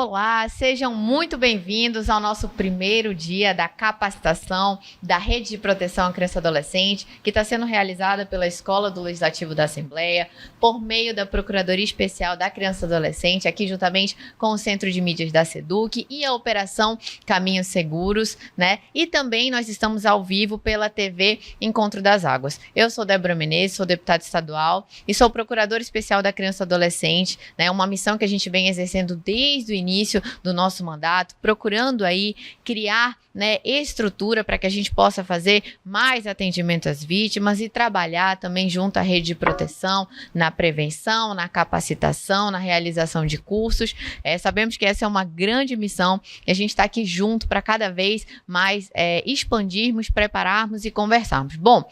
Olá, sejam muito bem-vindos ao nosso primeiro dia da capacitação da Rede de Proteção à Criança e Adolescente, que está sendo realizada pela Escola do Legislativo da Assembleia, por meio da Procuradoria Especial da Criança e Adolescente, aqui juntamente com o Centro de Mídias da SEDUC e a Operação Caminhos Seguros, né? E também nós estamos ao vivo pela TV Encontro das Águas. Eu sou Débora Menezes, sou deputada estadual e sou procuradora especial da Criança e Adolescente, né? Uma missão que a gente vem exercendo desde o início do nosso mandato, procurando aí criar, né, estrutura para que a gente possa fazer mais atendimento às vítimas e trabalhar também junto à rede de proteção, na prevenção, na capacitação, na realização de cursos. Sabemos que essa é uma grande missão e a gente está aqui junto para cada vez mais expandirmos, prepararmos e conversarmos. Bom,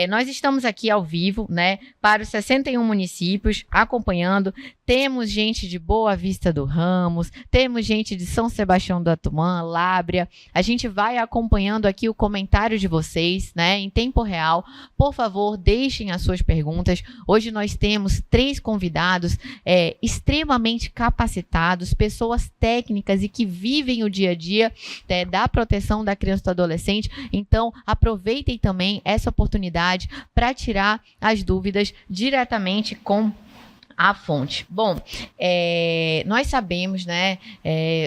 nós estamos aqui ao vivo, né, para os 61 municípios acompanhando. Temos gente de Boa Vista do Ramos, temos gente de São Sebastião do Atumã, Lábrea. A gente vai acompanhando aqui o comentário de vocês, né, em tempo real. Por favor, deixem as suas perguntas. Hoje nós temos 3 convidados extremamente capacitados, pessoas técnicas e que vivem o dia a dia da proteção da criança e do adolescente. Então, aproveitem também essa oportunidade para tirar as dúvidas diretamente com a fonte. Bom, nós sabemos, né,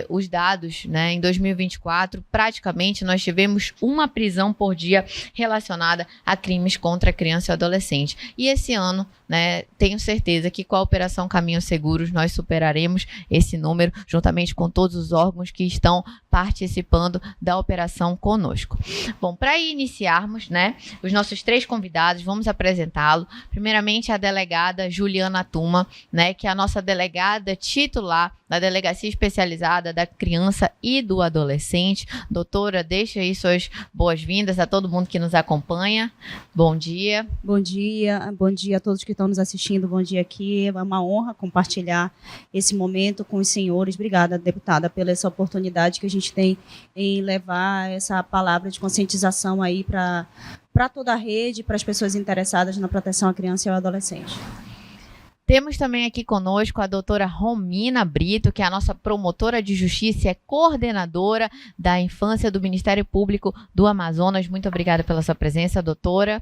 os dados, né, em 2024, praticamente nós tivemos uma prisão por dia relacionada a crimes contra a criança e adolescente. E esse ano, né, tenho certeza que com a Operação Caminhos Seguros nós superaremos esse número, juntamente com todos os órgãos que estão participando da operação conosco. Bom, para iniciarmos, né, os nossos 3 convidados, vamos apresentá-lo. Primeiramente, a delegada Juliana Tuma, né, que é a nossa delegada titular da Delegacia Especializada da Criança e do Adolescente. Doutora, deixa aí suas boas-vindas a todo mundo que nos acompanha. Bom dia. Bom dia a todos que estão nos assistindo. Bom dia aqui. É uma honra compartilhar esse momento com os senhores. Obrigada, deputada, pela essa oportunidade que a gente tem em levar essa palavra de conscientização aí para toda a rede, para as pessoas interessadas na proteção à criança e ao adolescente. Temos também aqui conosco a doutora Romina Brito, que é a nossa promotora de justiça e é coordenadora da infância do Ministério Público do Amazonas. Muito obrigada pela sua presença, doutora.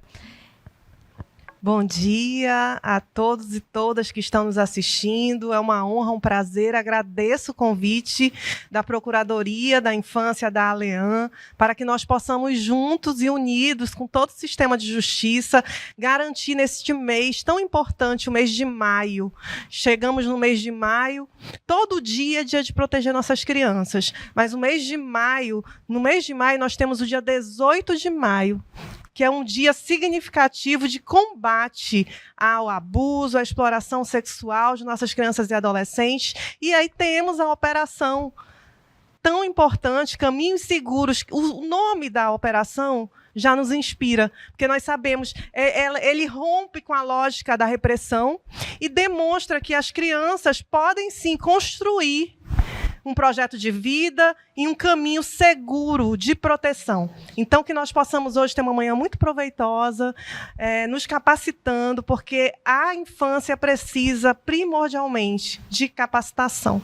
Bom dia a todos e todas que estão nos assistindo. É uma honra, um prazer. Agradeço o convite da Procuradoria da Infância da ALEAN para que nós possamos juntos e unidos com todo o sistema de justiça garantir neste mês tão importante, o mês de maio. Chegamos no mês de maio, todo dia é dia de proteger nossas crianças, mas no mês de maio nós temos o dia 18 de maio, que é um dia significativo de combate ao abuso, à exploração sexual de nossas crianças e adolescentes. E aí temos a operação tão importante, Caminhos Seguros. O nome da operação já nos inspira, porque nós sabemos, ele rompe com a lógica da repressão e demonstra que as crianças podem sim construir um projeto de vida e um caminho seguro de proteção. Então, que nós possamos hoje ter uma manhã muito proveitosa, nos capacitando, porque a infância precisa primordialmente de capacitação.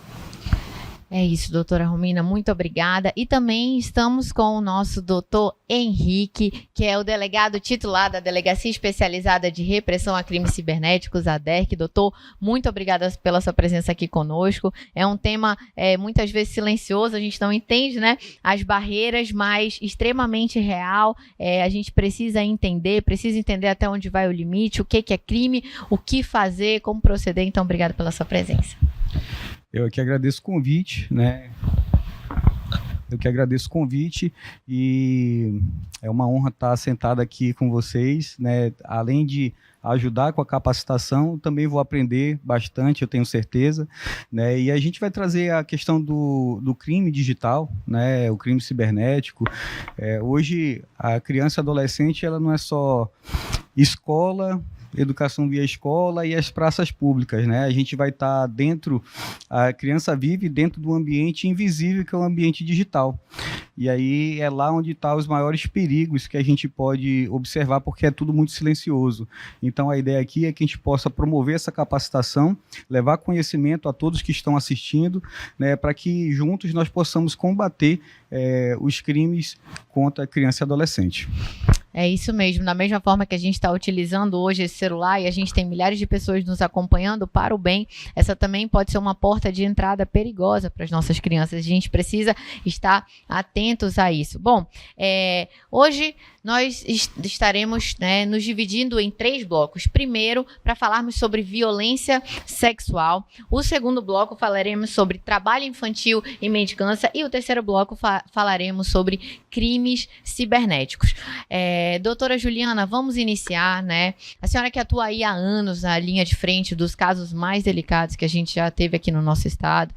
É isso, doutora Romina, muito obrigada. E também estamos com o nosso doutor Henrique, que é o delegado titular da Delegacia Especializada de Repressão a Crimes Cibernéticos, a DERC. Doutor, muito obrigada pela sua presença aqui conosco. É um tema muitas vezes silencioso, a gente não entende, né, as barreiras, mas extremamente real. A gente precisa entender até onde vai o limite, o que é crime, o que fazer, como proceder. Então, obrigada pela sua presença. Eu aqui agradeço o convite, né? E é uma honra estar sentado aqui com vocês, né? Além de ajudar com a capacitação, também vou aprender bastante, eu tenho certeza, né? E a gente vai trazer a questão do crime digital, né? O crime cibernético. Hoje, a criança e adolescente, ela não é só escola, educação via escola e as praças públicas, né? A gente vai estar a criança vive dentro do ambiente invisível, que é o ambiente digital. E aí é lá onde estão os maiores perigos que a gente pode observar, porque é tudo muito silencioso. Então a ideia aqui é que a gente possa promover essa capacitação, levar conhecimento a todos que estão assistindo, né, para que juntos nós possamos combater os crimes contra a criança e adolescente. É isso mesmo, da mesma forma que a gente está utilizando hoje esse celular e a gente tem milhares de pessoas nos acompanhando para o bem, essa também pode ser uma porta de entrada perigosa para as nossas crianças. A gente precisa estar atentos a isso. Bom, hoje nós estaremos, né, nos dividindo em 3 blocos. Primeiro, para falarmos sobre violência sexual. O segundo bloco falaremos sobre trabalho infantil e mendicância. E o terceiro bloco falaremos sobre crimes cibernéticos. Doutora Juliana, vamos iniciar, né? A senhora que atua aí há anos na linha de frente dos casos mais delicados que a gente já teve aqui no nosso estado.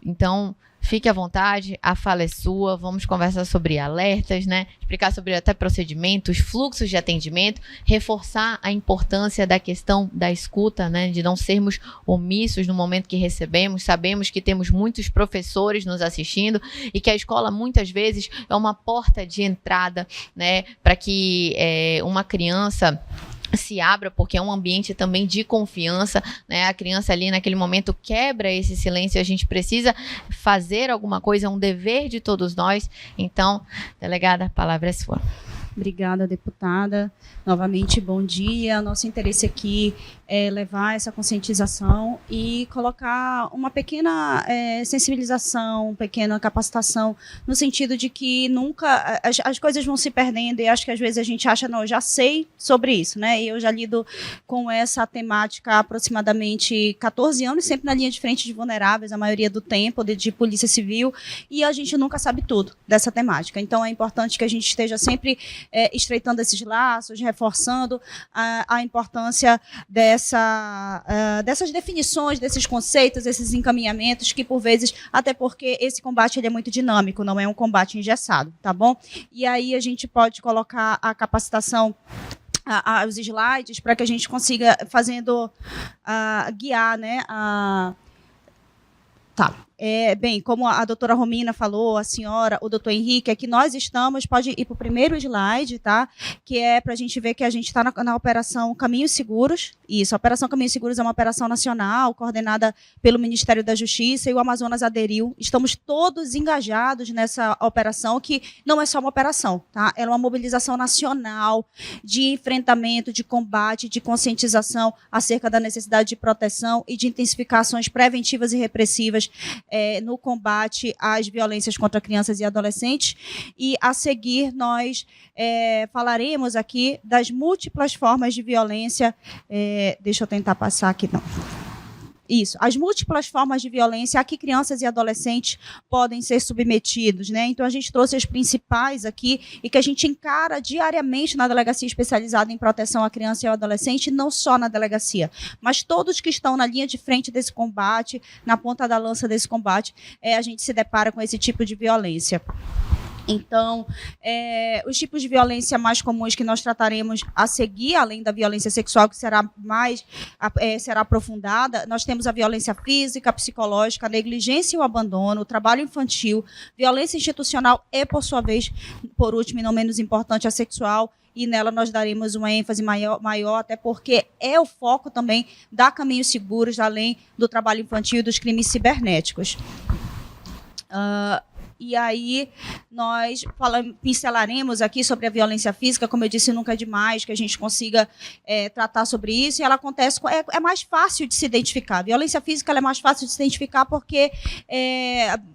Então, fique à vontade, a fala é sua. Vamos conversar sobre alertas, né? Explicar sobre até procedimentos, fluxos de atendimento, reforçar a importância da questão da escuta, né? De não sermos omissos no momento que recebemos. Sabemos que temos muitos professores nos assistindo e que a escola muitas vezes é uma porta de entrada, né? Para que uma criança se abra, porque é um ambiente também de confiança, né? A criança ali naquele momento quebra esse silêncio, a gente precisa fazer alguma coisa, é um dever de todos nós. Então, delegada, a palavra é sua. Obrigada, deputada. Novamente, bom dia. Nosso interesse aqui é levar essa conscientização e colocar uma pequena sensibilização, pequena capacitação, no sentido de que nunca as coisas vão se perdendo e acho que às vezes a gente acha, não, eu já sei sobre isso, né? E eu já lido com essa temática há aproximadamente 14 anos, sempre na linha de frente de vulneráveis, a maioria do tempo, de polícia civil, e a gente nunca sabe tudo dessa temática. Então, é importante que a gente esteja sempre estreitando esses laços, reforçando a importância dessas definições, desses conceitos, esses encaminhamentos, que por vezes, até porque esse combate ele é muito dinâmico, não é um combate engessado, tá bom? E aí a gente pode colocar a capacitação, os slides, para que a gente consiga guiar, né, Tá. Bem, como a doutora Romina falou, a senhora, o doutor Henrique, que nós estamos, pode ir para o primeiro slide, tá? Que é para a gente ver que a gente está na operação Caminhos Seguros. Isso, a Operação Caminhos Seguros é uma operação nacional, coordenada pelo Ministério da Justiça, e o Amazonas aderiu. Estamos todos engajados nessa operação, que não é só uma operação, tá? Ela é uma mobilização nacional de enfrentamento, de combate, de conscientização acerca da necessidade de proteção e de intensificações preventivas e repressivas no combate às violências contra crianças e adolescentes. E, a seguir, nós falaremos aqui das múltiplas formas de violência. Deixa eu tentar passar aqui, não. Isso, as múltiplas formas de violência a que crianças e adolescentes podem ser submetidos, né? Então, a gente trouxe as principais aqui e que a gente encara diariamente na Delegacia Especializada em Proteção à Criança e ao Adolescente, não só na delegacia, mas todos que estão na linha de frente desse combate, na ponta da lança desse combate, a gente se depara com esse tipo de violência. Então, os tipos de violência mais comuns que nós trataremos a seguir, além da violência sexual, que será aprofundada, nós temos a violência física, psicológica, a negligência e o abandono, o trabalho infantil, violência institucional e, por sua vez, por último e não menos importante, a sexual, e nela nós daremos uma ênfase maior, até porque é o foco também da Caminhos Seguros, além do trabalho infantil e dos crimes cibernéticos. E aí nós pincelaremos aqui sobre a violência física, como eu disse, nunca é demais que a gente consiga tratar sobre isso, e ela acontece, é mais fácil de se identificar. A violência física ela é mais fácil de se identificar porque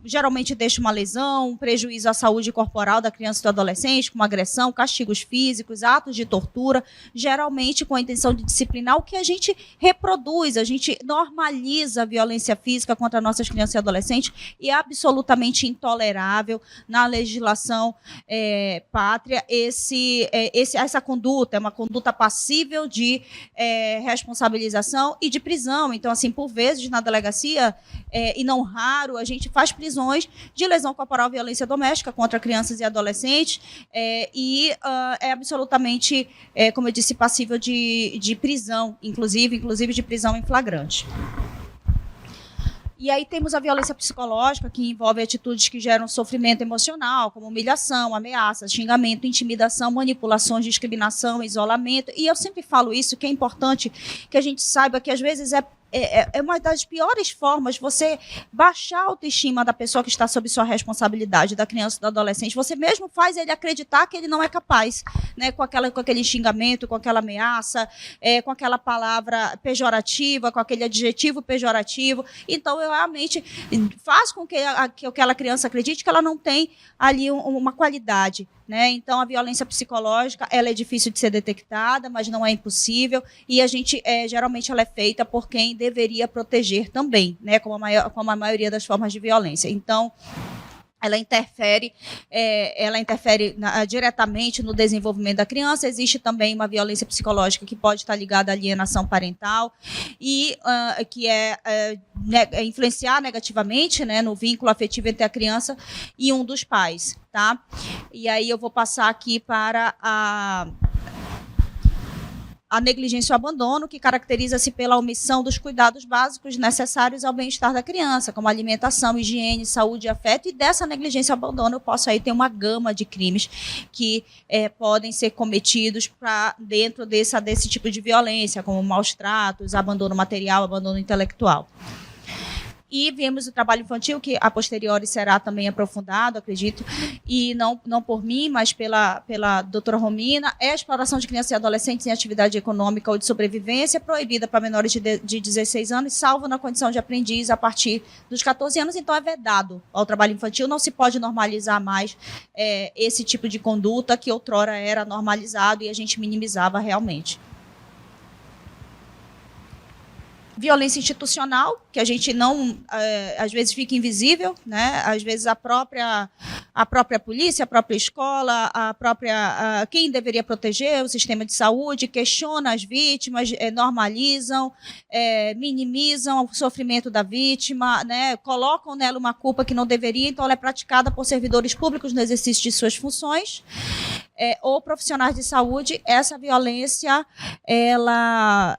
geralmente deixa uma lesão, um prejuízo à saúde corporal da criança e do adolescente, como agressão, castigos físicos, atos de tortura, geralmente com a intenção de disciplinar, o que a gente reproduz, a gente normaliza a violência física contra nossas crianças e adolescentes, e é absolutamente intolerável tolerável na legislação pátria essa conduta, é uma conduta passível de responsabilização e de prisão. Então, assim, por vezes na delegacia, e não raro, a gente faz prisões de lesão corporal, violência doméstica contra crianças e adolescentes, e é absolutamente, como eu disse, passível de prisão, inclusive de prisão em flagrante. E aí temos a violência psicológica, que envolve atitudes que geram sofrimento emocional, como humilhação, ameaça, xingamento, intimidação, manipulações, discriminação, isolamento. E eu sempre falo isso, que é importante que a gente saiba que, às vezes, é uma das piores formas você baixar a autoestima da pessoa que está sob sua responsabilidade, da criança e do adolescente. Você mesmo faz ele acreditar que ele não é capaz, né, com aquele xingamento, com aquela ameaça, com aquela palavra pejorativa, com aquele adjetivo pejorativo. Então, eu realmente faz com que aquela criança acredite que ela não tem ali uma qualidade, né? Então, a violência psicológica, ela é difícil de ser detectada, mas não é impossível, e a gente, geralmente, ela é feita por quem deveria proteger também, né? Como a maioria das formas de violência. Então, ela interfere diretamente no desenvolvimento da criança. Existe também uma violência psicológica que pode estar ligada à alienação parental e que influenciar negativamente, né, no vínculo afetivo entre a criança e um dos pais, tá? E aí eu vou passar aqui para a negligência ou abandono, que caracteriza-se pela omissão dos cuidados básicos necessários ao bem-estar da criança, como alimentação, higiene, saúde e afeto. E dessa negligência ou abandono eu posso aí ter uma gama de crimes que podem ser cometidos dentro desse tipo de violência, como maus tratos, abandono material, abandono intelectual. E vemos o trabalho infantil, que a posteriori será também aprofundado, acredito, e não por mim, mas pela doutora Romina, é a exploração de crianças e adolescentes em atividade econômica ou de sobrevivência, proibida para menores de 16 anos, salvo na condição de aprendiz a partir dos 14 anos, então é vedado ao trabalho infantil, não se pode normalizar mais esse tipo de conduta que outrora era normalizado e a gente minimizava realmente. Violência institucional, que a gente não, às vezes fica invisível, né? Às vezes a própria polícia, a própria escola, quem deveria proteger, o sistema de saúde, questiona as vítimas, normalizam, minimizam o sofrimento da vítima, né? Colocam nela uma culpa que não deveria, então ela é praticada por servidores públicos no exercício de suas funções, ou profissionais de saúde. Essa violência, ela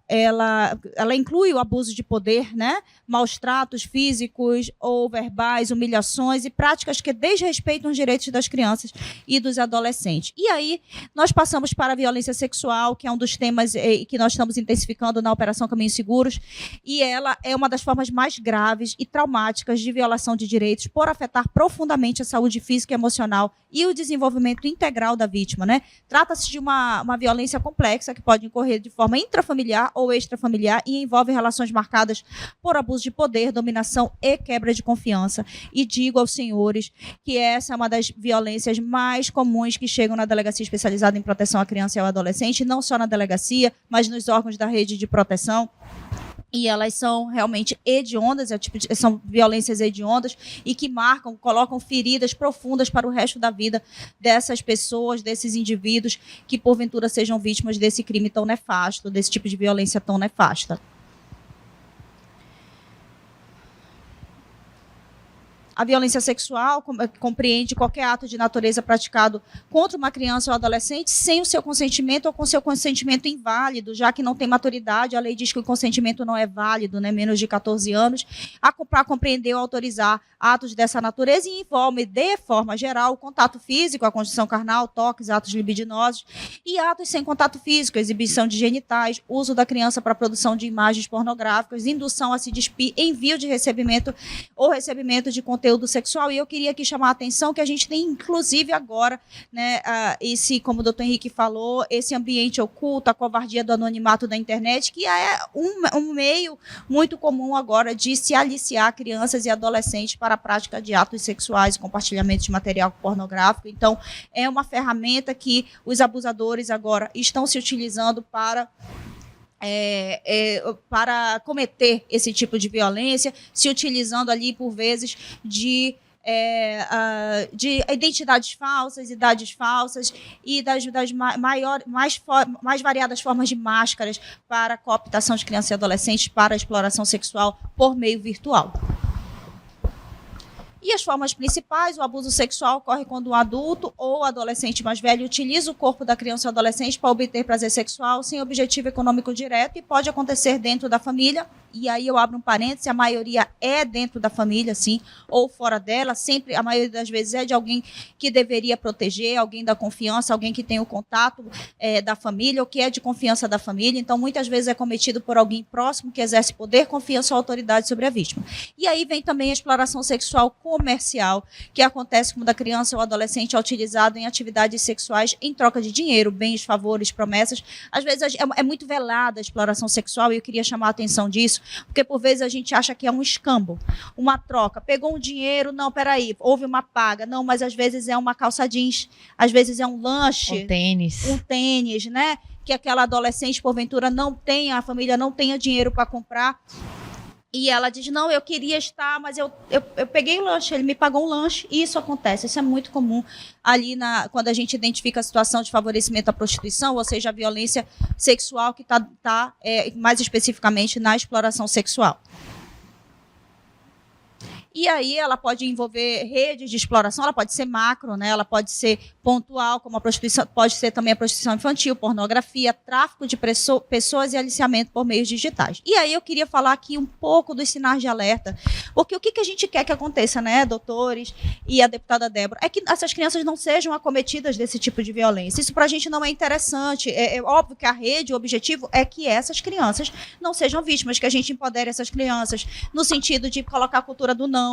inclui o abuso de poder, né? Maus tratos físicos ou verbais, humilhações e práticas que desrespeitam os direitos das crianças e dos adolescentes. E aí, nós passamos para a violência sexual, que é um dos temas que nós estamos intensificando na Operação Caminhos Seguros, e ela é uma das formas mais graves e traumáticas de violação de direitos por afetar profundamente a saúde física e emocional e o desenvolvimento integral da vítima, né? Trata-se de uma violência complexa que pode ocorrer de forma intrafamiliar ou extrafamiliar e envolve relações marcadas por abuso de poder, dominação e quebra de confiança. E digo aos senhores que essa é uma das violências mais comuns que chegam na Delegacia Especializada em Proteção à Criança e ao Adolescente, não só na delegacia, mas nos órgãos da rede de proteção. E elas são realmente hediondas, são violências hediondas e que colocam feridas profundas para o resto da vida dessas pessoas, desses indivíduos que porventura sejam vítimas desse crime tão nefasto, desse tipo de violência tão nefasta. A violência sexual compreende qualquer ato de natureza praticado contra uma criança ou adolescente sem o seu consentimento ou com seu consentimento inválido, já que não tem maturidade. A lei diz que o consentimento não é válido, né, menos de 14 anos, para compreender ou autorizar atos dessa natureza e envolve, de forma geral, o contato físico, a conjunção carnal, toques, atos libidinosos e atos sem contato físico, exibição de genitais, uso da criança para a produção de imagens pornográficas, indução a se despir, envio de recebimento ou recebimento de conteúdo sexual. E eu queria aqui chamar a atenção que a gente tem, inclusive agora, né, como o doutor Henrique falou, esse ambiente oculto, a covardia do anonimato da internet, que é um meio muito comum agora de se aliciar crianças e adolescentes para a prática de atos sexuais, compartilhamento de material pornográfico. Então, é uma ferramenta que os abusadores agora estão se utilizando para cometer esse tipo de violência, se utilizando ali, por vezes, de de identidades falsas, idades falsas e das mais variadas formas de máscaras para a cooptação de crianças e adolescentes para a exploração sexual por meio virtual. E as formas principais, o abuso sexual ocorre quando um adulto ou adolescente mais velho utiliza o corpo da criança ou adolescente para obter prazer sexual sem objetivo econômico direto e pode acontecer dentro da família. E aí eu abro um parêntese, a maioria é dentro da família, sim, ou fora dela, sempre, a maioria das vezes é de alguém que deveria proteger, alguém da confiança, alguém que tem o contato da família, ou que é de confiança da família, então muitas vezes é cometido por alguém próximo que exerce poder, confiança ou autoridade sobre a vítima. E aí vem também a exploração sexual comercial, que acontece quando a criança ou adolescente é utilizado em atividades sexuais em troca de dinheiro, bens, favores, promessas. Às vezes é muito velada a exploração sexual e eu queria chamar a atenção disso, porque por vezes a gente acha que é um escambo, uma troca. Pegou um dinheiro, não, peraí, houve uma paga. Não, mas às vezes é uma calça jeans, às vezes é um lanche. Um tênis, né? Que aquela adolescente, porventura, não tenha, a família não tenha dinheiro para comprar. E ela diz, não, eu queria estar, mas eu peguei o lanche, ele me pagou um lanche. E isso acontece, isso é muito comum ali quando a gente identifica a situação de favorecimento à prostituição, ou seja, a violência sexual que está mais especificamente na exploração sexual. E aí ela pode envolver redes de exploração, ela pode ser macro, né? Ela pode ser pontual, como a prostituição, pode ser também a prostituição infantil, pornografia, tráfico de pessoas e aliciamento por meios digitais. E aí eu queria falar aqui um pouco dos sinais de alerta, porque o que a gente quer que aconteça, né, doutores e a deputada Débora, é que essas crianças não sejam acometidas desse tipo de violência. Isso para a gente não é interessante. É óbvio que a rede, o objetivo é que essas crianças não sejam vítimas, que a gente empodere essas crianças no sentido de colocar a cultura do não,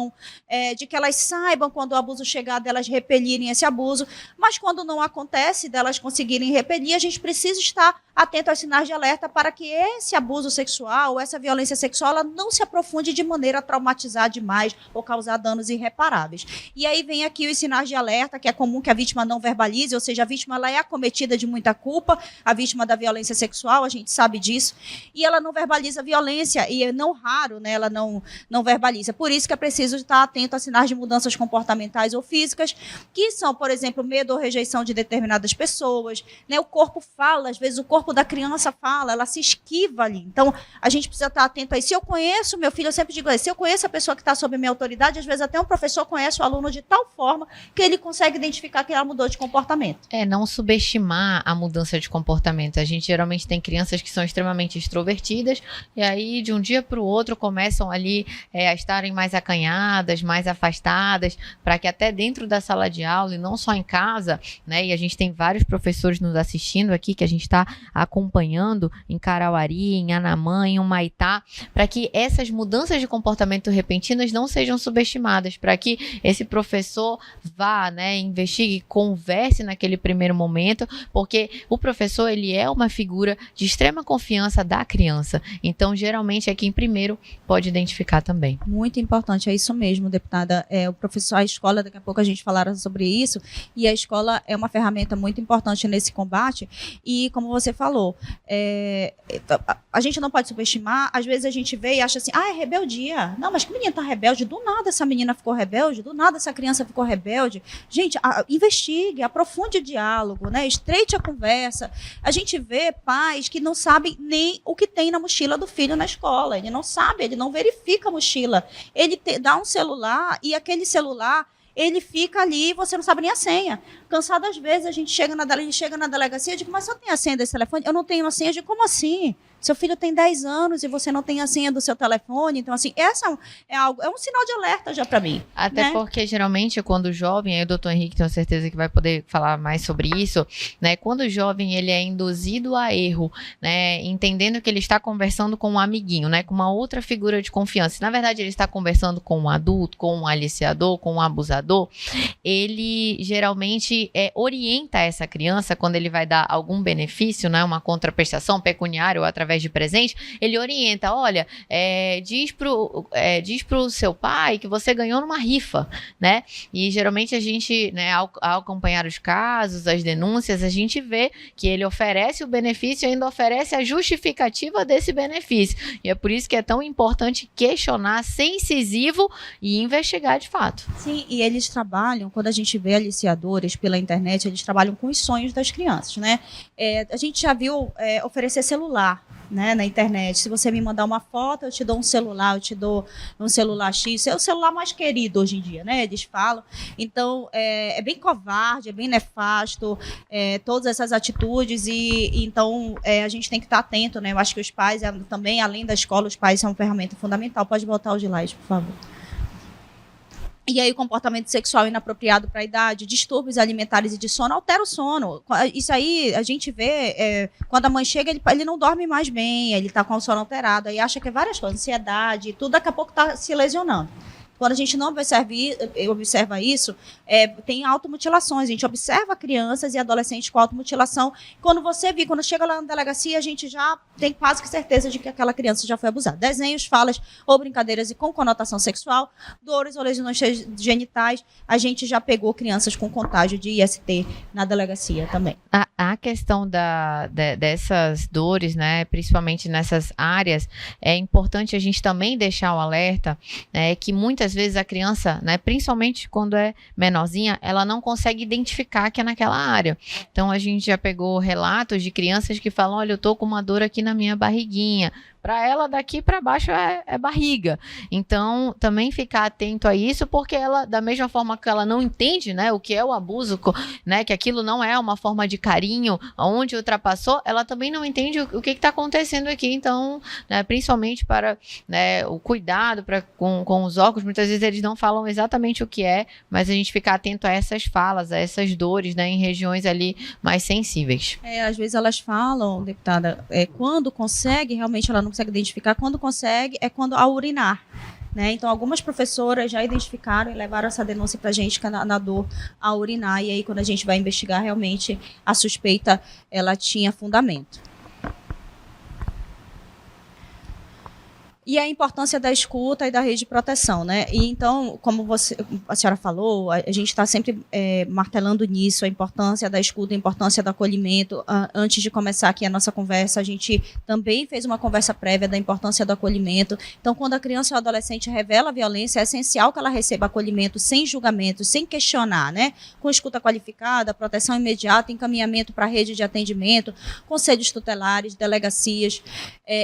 de que elas saibam quando o abuso chegar, delas repelirem esse abuso, mas quando não acontece, delas conseguirem repelir, a gente precisa estar atento aos sinais de alerta para que esse abuso sexual, essa violência sexual, ela não se aprofunde de maneira a traumatizar demais ou causar danos irreparáveis. E aí vem aqui os sinais de alerta, que é comum que a vítima não verbalize, ou seja, a vítima ela é acometida de muita culpa, a vítima da violência sexual, a gente sabe disso, e ela não verbaliza a violência, e é não raro, né, ela não verbaliza. Por isso que é preciso estar atento a sinais de mudanças comportamentais ou físicas, que são, por exemplo, medo ou rejeição de determinadas pessoas, né? O corpo fala, às vezes o corpo da criança fala, ela se esquiva ali. Então, a gente precisa estar atento aí. Se eu conheço meu filho, eu sempre digo, se eu conheço a pessoa que está sob minha autoridade, às vezes até um professor conhece o aluno de tal forma que ele consegue identificar que ela mudou de comportamento. Não subestimar a mudança de comportamento. A gente geralmente tem crianças que são extremamente extrovertidas e aí, de um dia para o outro, começam ali a estarem mais acanhadas, mais afastadas, para que até dentro da sala de aula e não só em casa, né? E a gente tem vários professores nos assistindo aqui que a gente está acompanhando em Carauari, em Anamã, em Humaitá, para que essas mudanças de comportamento repentinas não sejam subestimadas, para que esse professor vá, né, investigue, converse naquele primeiro momento, porque o professor ele é uma figura de extrema confiança da criança, então geralmente é quem primeiro pode identificar também. Muito importante, é isso mesmo, deputada. O professor, a escola, daqui a pouco a gente falará sobre isso, e a escola é uma ferramenta muito importante nesse combate, e como você falou, a gente não pode subestimar, às vezes a gente vê e acha assim, é rebeldia. Não, mas que menina tá rebelde? Do nada essa menina ficou rebelde, do nada essa criança ficou rebelde. Gente, investigue, aprofunde o diálogo, né? Estreite a conversa. A gente vê pais que não sabem nem o que tem na mochila do filho na escola, ele não sabe, ele não verifica a mochila. Ele dá um celular e aquele celular, ele fica ali e você não sabe nem a senha. Cansado às vezes, a gente chega na delegacia e diz, mas só tem a senha desse telefone? Eu não tenho a senha. Eu digo, como assim? Seu filho tem 10 anos e você não tem a senha do seu telefone. Então, assim, essa é um sinal de alerta já para mim. Até né? Porque, geralmente, quando o jovem, aí o doutor Henrique tenho certeza que vai poder falar mais sobre isso, né? Quando o jovem ele é induzido a erro, né? Entendendo que ele está conversando com um amiguinho, né? Com uma outra figura de confiança. Na verdade, ele está conversando com um adulto, com um aliciador, com um abusador, educador, ele geralmente orienta essa criança quando ele vai dar algum benefício, né, uma contraprestação pecuniária ou através de presente, ele orienta, olha, diz pro seu pai que você ganhou numa rifa, né? E geralmente a gente, né, ao acompanhar os casos, as denúncias, a gente vê que ele oferece o benefício e ainda oferece a justificativa desse benefício. E é por isso que é tão importante questionar, ser incisivo e investigar de fato. Sim, e eles trabalham, quando a gente vê aliciadores pela internet, eles trabalham com os sonhos das crianças, né? A gente já viu oferecer celular, né, na internet. Se você me mandar uma foto, eu te dou um celular, eu te dou um celular X. É o celular mais querido hoje em dia, né? Eles falam. Então, é bem covarde, é bem nefasto, todas essas atitudes. E então, a gente tem que estar atento, né? Eu acho que os pais, também, além da escola, os pais são uma ferramenta fundamental. Pode botar o slide, por favor. E aí o comportamento sexual inapropriado para a idade, distúrbios alimentares e de sono, altera o sono. Isso aí a gente vê, quando a mãe chega, ele não dorme mais bem, ele está com o sono alterado, aí acha que é várias coisas, ansiedade, tudo, daqui a pouco está se lesionando. Quando a gente não observa isso, tem automutilações. A gente observa crianças e adolescentes com automutilação. Quando chega lá na delegacia, a gente já tem quase que certeza de que aquela criança já foi abusada. Desenhos, falas ou brincadeiras e com conotação sexual, dores ou lesões genitais, a gente já pegou crianças com contágio de IST na delegacia também. A questão dessas dores, né, principalmente nessas áreas, é importante a gente também deixar o alerta, que muitas vezes a criança, né, principalmente quando é menorzinha, ela não consegue identificar que é naquela área. Então, a gente já pegou relatos de crianças que falam, olha, eu tô com uma dor aqui na minha barriguinha. Para ela, daqui para baixo é barriga. Então, também ficar atento a isso, porque ela, da mesma forma que ela não entende, né, o que é o abuso, né, que aquilo não é uma forma de carinho, onde ultrapassou, ela também não entende o que está acontecendo aqui. Então, né, principalmente para, né, o cuidado com os órgãos, muitas vezes eles não falam exatamente o que é, mas a gente ficar atento a essas falas, a essas dores, né, em regiões ali mais sensíveis. Às vezes elas falam, deputada, quando consegue, realmente ela não consegue identificar, quando consegue é quando ao urinar, né? Então algumas professoras já identificaram e levaram essa denúncia para a gente na dor ao urinar, e aí quando a gente vai investigar, realmente a suspeita ela tinha fundamento. E a importância da escuta e da rede de proteção, né? E então, como a senhora falou, a gente está sempre martelando nisso, a importância da escuta, a importância do acolhimento. Antes de começar aqui a nossa conversa, a gente também fez uma conversa prévia da importância do acolhimento. Então, quando a criança ou adolescente revela violência, é essencial que ela receba acolhimento sem julgamento, sem questionar, né? Com escuta qualificada, proteção imediata, encaminhamento para a rede de atendimento, conselhos tutelares, delegacias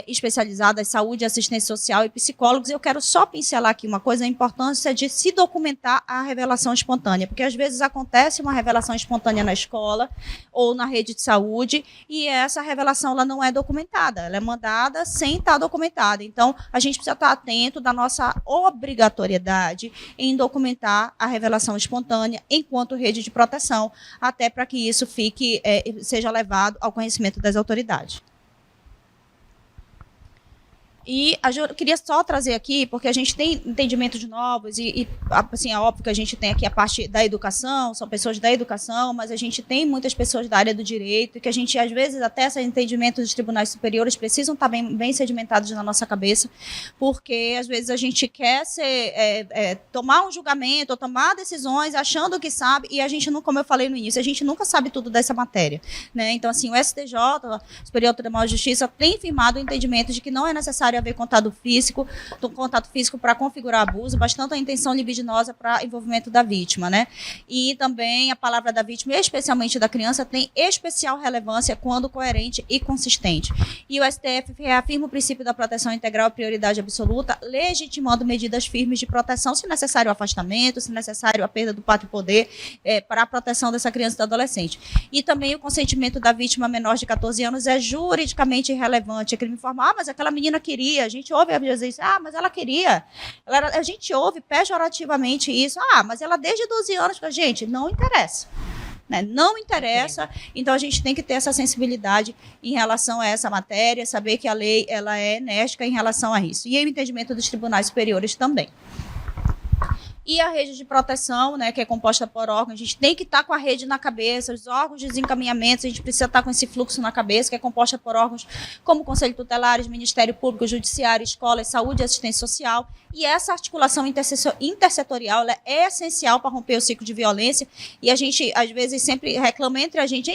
especializadas, saúde e assistência social e psicólogos. Eu quero só pincelar aqui uma coisa, a importância de se documentar a revelação espontânea, porque às vezes acontece uma revelação espontânea na escola ou na rede de saúde e essa revelação ela não é documentada, ela é mandada sem estar documentada. Então, a gente precisa estar atento da nossa obrigatoriedade em documentar a revelação espontânea enquanto rede de proteção, até para que isso seja levado ao conhecimento das autoridades. E eu queria só trazer aqui, porque a gente tem entendimentos novos e assim, é óbvio que a gente tem aqui a parte da educação, são pessoas da educação, mas a gente tem muitas pessoas da área do direito, que a gente, às vezes, até esses entendimentos dos tribunais superiores precisam estar bem sedimentados na nossa cabeça, porque, às vezes, a gente quer tomar um julgamento ou tomar decisões achando que sabe, e a gente não, como eu falei no início, a gente nunca sabe tudo dessa matéria, né? Então, assim, o STJ, o Superior Tribunal de Justiça, tem firmado o entendimento de que não é necessário haver contato físico para configurar abuso, bastante a intenção libidinosa para envolvimento da vítima, né? E também a palavra da vítima, especialmente da criança, tem especial relevância quando coerente e consistente. E o STF reafirma o princípio da proteção integral e prioridade absoluta, legitimando medidas firmes de proteção, se necessário o afastamento, se necessário a perda do pátrio poder, para a proteção dessa criança e do adolescente. E também o consentimento da vítima menor de 14 anos é juridicamente irrelevante. É crime formal, mas aquela menina queria, a gente ouve às vezes, mas ela queria. A gente ouve pejorativamente isso, mas ela desde 12 anos, gente, não interessa. Né? Não interessa, então a gente tem que ter essa sensibilidade em relação a essa matéria, saber que a lei ela é enérgica em relação a isso. E o entendimento dos tribunais superiores também. E a rede de proteção, né, que é composta por órgãos, a gente tem que estar com a rede na cabeça, os órgãos de desencaminhamento, a gente precisa estar com esse fluxo na cabeça, que é composta por órgãos como Conselho Tutelar, Ministério Público, Judiciário, Escolas, Saúde e Assistência Social. E essa articulação intersetorial ela é essencial para romper o ciclo de violência. E a gente, às vezes, sempre reclama entre a gente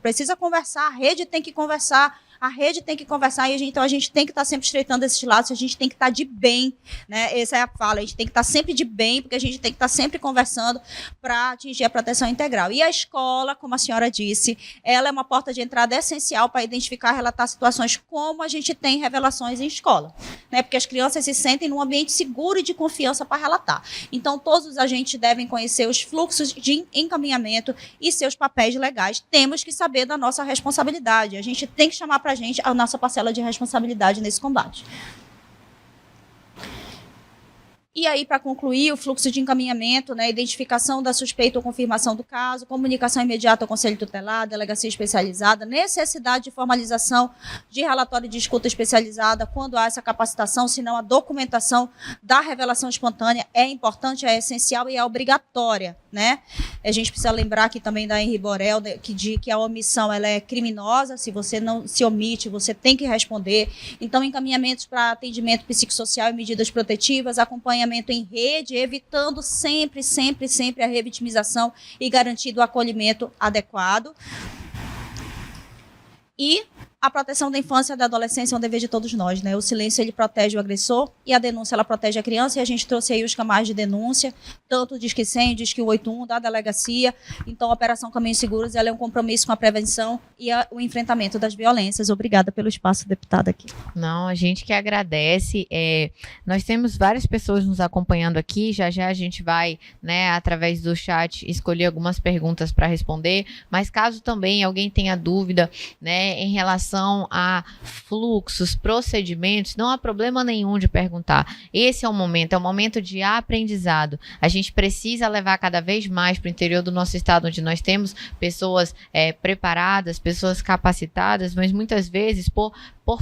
precisa conversar, a rede tem que conversar. A rede tem que conversar então a gente tem que estar sempre estreitando esses laços, a gente tem que estar de bem, né? Essa é a fala, a gente tem que estar sempre de bem, porque a gente tem que estar sempre conversando para atingir a proteção integral. E a escola, como a senhora disse, ela é uma porta de entrada essencial para identificar e relatar situações como a gente tem revelações em escola, né? Porque as crianças se sentem num ambiente seguro e de confiança para relatar. Então, todos os agentes devem conhecer os fluxos de encaminhamento e seus papéis legais. Temos que saber da nossa responsabilidade. A gente tem que chamar para a gente a nossa parcela de responsabilidade nesse combate. E aí, para concluir, o fluxo de encaminhamento, né, identificação da suspeita ou confirmação do caso, comunicação imediata ao Conselho Tutelar, delegacia especializada, necessidade de formalização de relatório de escuta especializada quando há essa capacitação, senão a documentação da revelação espontânea é importante, é essencial e é obrigatória, né? A gente precisa lembrar aqui também da Henri Borel, que a omissão ela é criminosa, se você não se omite, você tem que responder. Então, encaminhamentos para atendimento psicossocial e medidas protetivas, acompanhamento em rede, evitando sempre a revitimização e garantindo o acolhimento adequado. E a proteção da infância e da adolescência é um dever de todos nós, né? O silêncio, ele protege o agressor e a denúncia, ela protege a criança, e a gente trouxe aí os canais de denúncia, tanto o Disque 100, o Disque 181, da delegacia. Então, a Operação Caminhos Seguros, ela é um compromisso com a prevenção e o enfrentamento das violências. Obrigada pelo espaço, deputada, aqui. Não, a gente que agradece. Nós temos várias pessoas nos acompanhando aqui, já a gente vai, né, através do chat, escolher algumas perguntas para responder, mas caso também alguém tenha dúvida, né, em relação a fluxos, procedimentos, não há problema nenhum de perguntar. Esse é o momento de aprendizado. A gente precisa levar cada vez mais para o interior do nosso estado, onde nós temos pessoas preparadas, pessoas capacitadas, mas muitas vezes por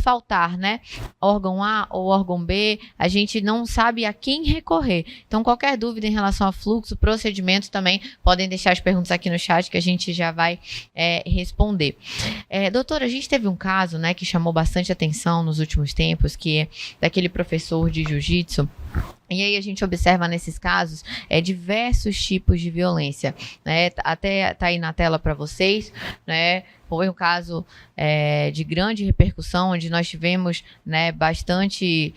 faltar, né, órgão A ou órgão B, a gente não sabe a quem recorrer. Então, qualquer dúvida em relação a fluxo, procedimento, também podem deixar as perguntas aqui no chat que a gente já vai responder. Doutora, a gente teve um caso, né, que chamou bastante atenção nos últimos tempos, que é daquele professor de jiu-jitsu. E aí a gente observa nesses casos diversos tipos de violência, né? Até tá aí na tela para vocês, né? Foi um caso de grande repercussão, onde nós tivemos, né, bastante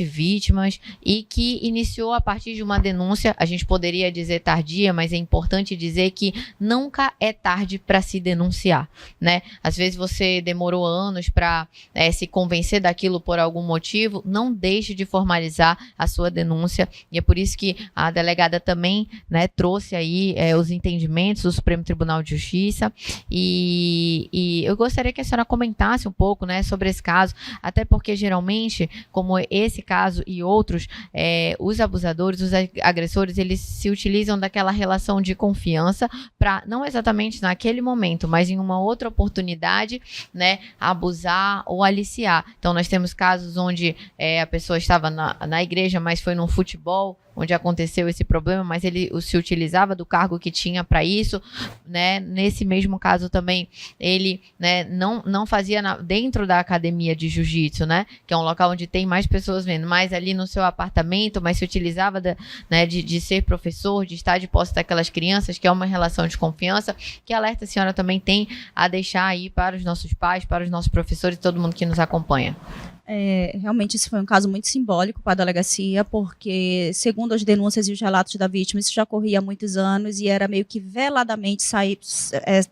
vítimas, e que iniciou a partir de uma denúncia. A gente poderia dizer tardia, mas é importante dizer que nunca é tarde para se denunciar, né? Às vezes você demorou anos para se convencer daquilo por algum motivo, não deixe de formalizar a sua denúncia, e é por isso que a delegada também, né, trouxe aí os entendimentos do Supremo Tribunal de Justiça, e eu gostaria que a senhora comentasse um pouco, né, sobre esse caso, até porque geralmente, como esse caso e outros, os abusadores, os agressores, eles se utilizam daquela relação de confiança para, não exatamente naquele momento, mas em uma outra oportunidade, né, abusar ou aliciar. Então nós temos casos onde a pessoa estava na igreja, mas foi num futebol onde aconteceu esse problema, mas ele se utilizava do cargo que tinha para isso, né? Nesse mesmo caso também, ele, né, não fazia dentro da academia de jiu-jitsu, né? Que é um local onde tem mais pessoas vendo, mas ali no seu apartamento, mas se utilizava de ser professor, de estar de posse daquelas crianças, que é uma relação de confiança. Que alerta a senhora também tem a deixar aí para os nossos pais, para os nossos professores e todo mundo que nos acompanha? Realmente esse foi um caso muito simbólico para a delegacia, porque, segundo as denúncias e os relatos da vítima, isso já ocorria há muitos anos e era meio que veladamente sair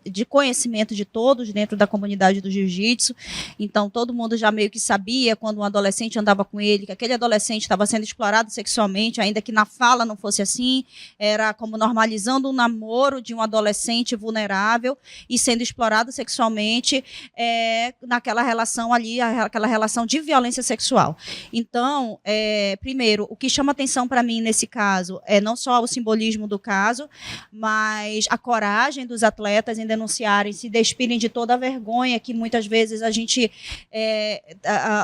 de conhecimento de todos dentro da comunidade do jiu-jitsu. Então, todo mundo já meio que sabia, quando um adolescente andava com ele, que aquele adolescente estava sendo explorado sexualmente, ainda que na fala não fosse assim, era como normalizando um namoro de um adolescente vulnerável e sendo explorado sexualmente naquela relação ali, aquela relação de violência sexual. Então, primeiro, o que chama atenção para mim nesse caso é não só o simbolismo do caso, mas a coragem dos atletas em denunciarem, se despirem de toda a vergonha que muitas vezes a gente,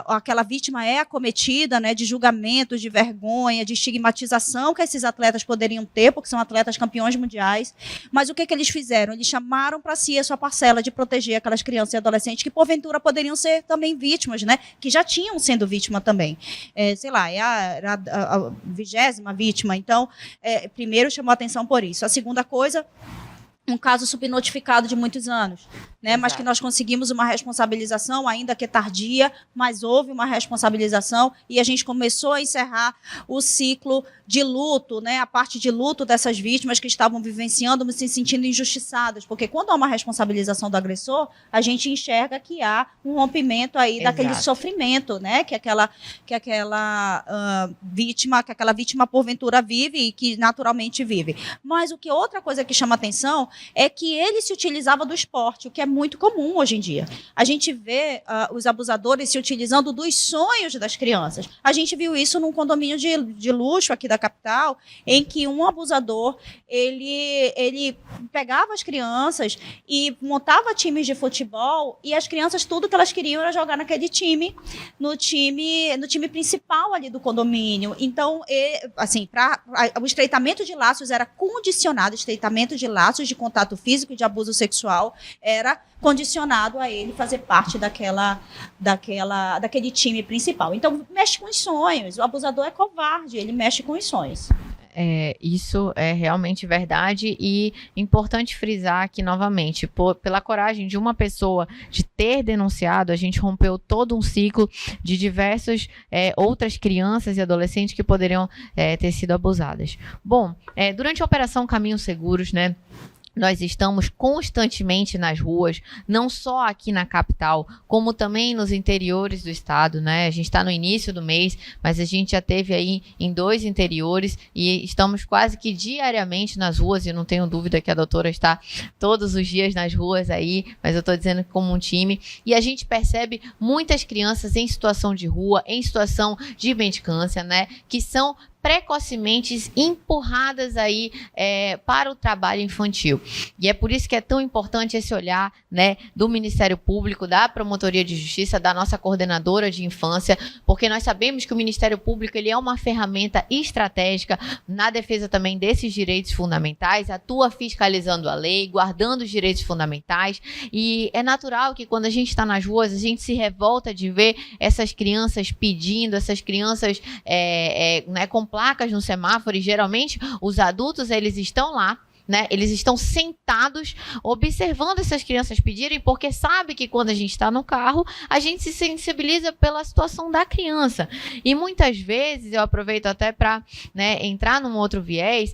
aquela vítima é acometida, né, de julgamentos, de vergonha, de estigmatização que esses atletas poderiam ter, porque são atletas campeões mundiais. Mas o que eles fizeram? Eles chamaram para si a sua parcela de proteger aquelas crianças e adolescentes que, porventura, poderiam ser também vítimas, né, que já tinham sendo vítima também. Era a 20ª vítima. Então, primeiro chamou a atenção por isso. A segunda coisa, um caso subnotificado de muitos anos, né? Mas que nós conseguimos uma responsabilização, ainda que tardia, mas houve uma responsabilização e a gente começou a encerrar o ciclo de luto, né? A parte de luto dessas vítimas que estavam vivenciando, se sentindo injustiçadas, porque quando há uma responsabilização do agressor, a gente enxerga que há um rompimento aí daquele sofrimento, né? Que aquela vítima porventura vive e que naturalmente vive. Mas outra coisa que chama atenção é que ele se utilizava do esporte, o que é muito comum hoje em dia. A gente vê os abusadores se utilizando dos sonhos das crianças. A gente viu isso num condomínio de luxo aqui da capital, em que um abusador, ele pegava as crianças e montava times de futebol, e as crianças, tudo que elas queriam era jogar naquele time, no time principal ali do condomínio. Então, assim, o estreitamento de laços era condicionado, estreitamento de laços de contato físico e de abuso sexual era condicionado a ele fazer parte daquele time principal. Então, mexe com os sonhos. O abusador é covarde, ele mexe com os sonhos. Isso é realmente verdade e importante frisar aqui novamente, pela coragem de uma pessoa de ter denunciado, a gente rompeu todo um ciclo de diversas outras crianças e adolescentes que poderiam ter sido abusadas. Bom, durante a Operação Caminhos Seguros, né, nós estamos constantemente nas ruas, não só aqui na capital, como também nos interiores do estado, né? A gente está no início do mês, mas a gente já teve aí em 2 interiores e estamos quase que diariamente nas ruas, e não tenho dúvida que a doutora está todos os dias nas ruas aí, mas eu estou dizendo que como um time, e a gente percebe muitas crianças em situação de rua, em situação de mendicância, né? Que são precocemente empurradas aí para o trabalho infantil. E é por isso que é tão importante esse olhar, né, do Ministério Público, da Promotoria de Justiça, da nossa coordenadora de infância, porque nós sabemos que o Ministério Público ele é uma ferramenta estratégica na defesa também desses direitos fundamentais, atua fiscalizando a lei, guardando os direitos fundamentais, e é natural que quando a gente está nas ruas, a gente se revolta de ver essas crianças pedindo, essas crianças com placas no semáforo, e geralmente os adultos eles estão lá, né? Eles estão sentados observando essas crianças pedirem, porque sabe que quando a gente está no carro, a gente se sensibiliza pela situação da criança. E muitas vezes, eu aproveito até para, né, entrar num outro viés,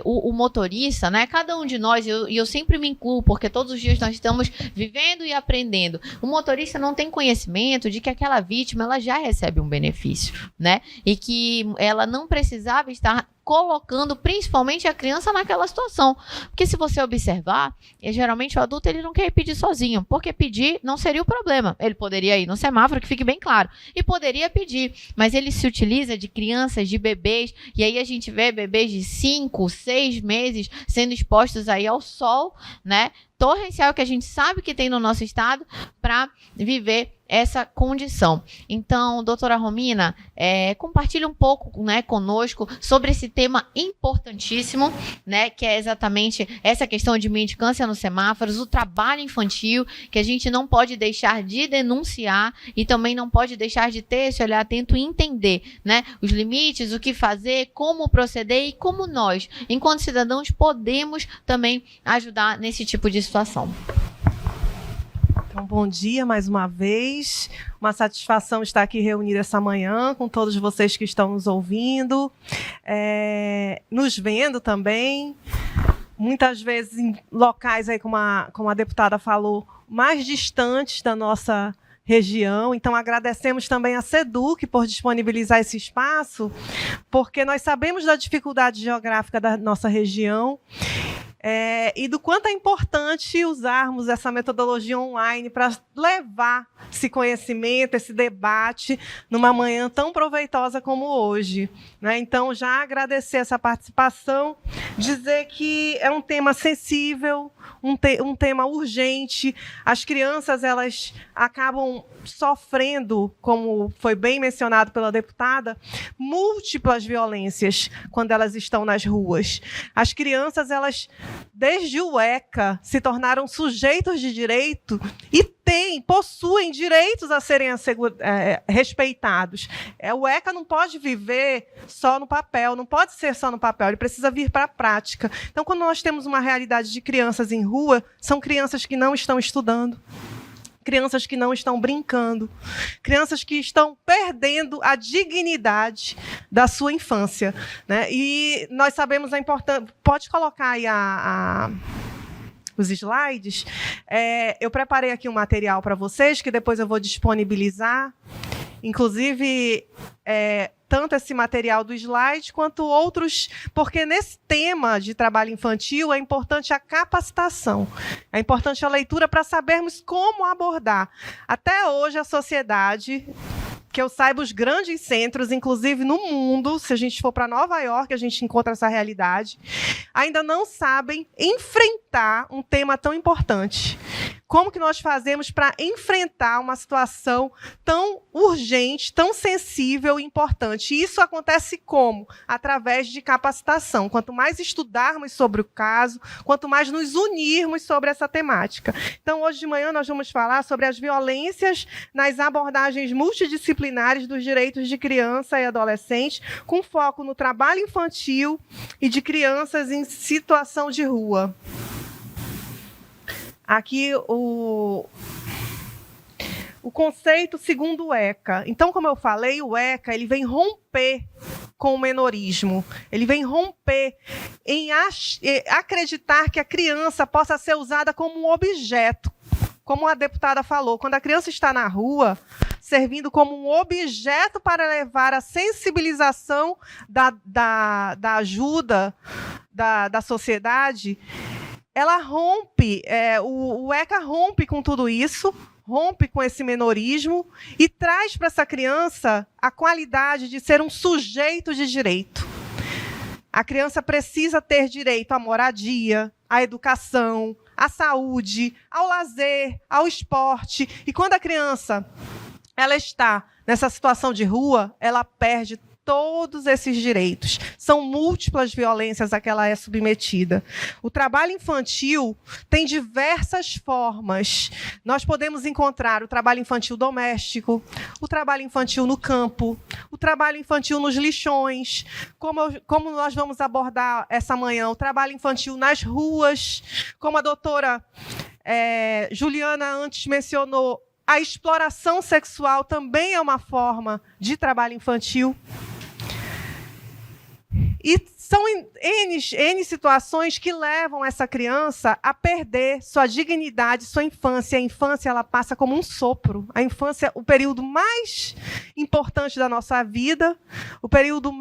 o motorista, né? Cada um de nós, e eu sempre me incluo, porque todos os dias nós estamos vivendo e aprendendo. O motorista não tem conhecimento de que aquela vítima ela já recebe um benefício, né? E que ela não precisava estar colocando principalmente a criança naquela situação. Porque se você observar, geralmente o adulto ele não quer ir pedir sozinho, porque pedir não seria o problema. Ele poderia ir no semáforo, que fique bem claro, e poderia pedir, mas ele se utiliza de crianças, de bebês, e aí a gente vê bebês de 5, 6 meses sendo expostos aí ao sol, né, torrencial que a gente sabe que tem no nosso estado, para viver essa condição. Então, doutora Romina, compartilhe um pouco, né, conosco sobre esse tema importantíssimo, né, que é exatamente essa questão de mendicância nos semáforos, o trabalho infantil, que a gente não pode deixar de denunciar e também não pode deixar de ter esse olhar atento e entender, né, os limites, o que fazer, como proceder e como nós, enquanto cidadãos, podemos também ajudar nesse tipo de situação. Então, bom dia mais uma vez. Uma satisfação estar aqui reunida essa manhã com todos vocês que estão nos ouvindo, nos vendo também. Muitas vezes em locais, aí, como a deputada falou, mais distantes da nossa região. Então, agradecemos também a SEDUC por disponibilizar esse espaço, porque nós sabemos da dificuldade geográfica da nossa região. e do quanto é importante usarmos essa metodologia online para levar esse conhecimento, esse debate, numa manhã tão proveitosa como hoje, né? Então, já agradecer essa participação, dizer que é um tema sensível, um tema urgente. As crianças, elas acabam sofrendo, como foi bem mencionado pela deputada, múltiplas violências quando elas estão nas ruas. As crianças, elas, desde o ECA, se tornaram sujeitos de direito e possuem direitos a serem respeitados. O ECA não pode viver só no papel, não pode ser só no papel, ele precisa vir para a prática. Então, quando nós temos uma realidade de crianças em rua, são crianças que não estão estudando, crianças que não estão brincando, crianças que estão perdendo a dignidade da sua infância, né? E nós sabemos a importância... Pode colocar aí os slides. Eu preparei aqui um material para vocês, que depois eu vou disponibilizar. Inclusive, tanto esse material do slide, quanto outros, porque nesse tema de trabalho infantil é importante a capacitação, é importante a leitura para sabermos como abordar. Até hoje, a sociedade... que eu saiba, os grandes centros, inclusive no mundo, se a gente for para Nova York, a gente encontra essa realidade, ainda não sabem enfrentar um tema tão importante. Como que nós fazemos para enfrentar uma situação tão urgente, tão sensível e importante? E isso acontece como? Através de capacitação. Quanto mais estudarmos sobre o caso, quanto mais nos unirmos sobre essa temática. Então, hoje de manhã, nós vamos falar sobre as violências nas abordagens multidisciplinares dos direitos de criança e adolescente, com foco no trabalho infantil e de crianças em situação de rua. Aqui o conceito segundo o ECA. Então, como eu falei, o ECA ele vem romper com o menorismo. Ele vem romper em acreditar que a criança possa ser usada como um objeto. Como a deputada falou, quando a criança está na rua, servindo como um objeto para levar a sensibilização da ajuda da sociedade, ela rompe, o ECA rompe com tudo isso, rompe com esse menorismo e traz para essa criança a qualidade de ser um sujeito de direito. A criança precisa ter direito à moradia, à educação, à saúde, ao lazer, ao esporte. E quando a criança ela está nessa situação de rua, ela perde todos esses direitos. São múltiplas violências a que ela é submetida. O trabalho infantil tem diversas formas. Nós podemos encontrar o trabalho infantil doméstico, o trabalho infantil no campo, o trabalho infantil nos lixões, como nós vamos abordar essa manhã, o trabalho infantil nas ruas, como a doutora Juliana antes mencionou, a exploração sexual também é uma forma de trabalho infantil. E são N situações que levam essa criança a perder sua dignidade, sua infância. A infância ela passa como um sopro. A infância, o período mais importante da nossa vida, o período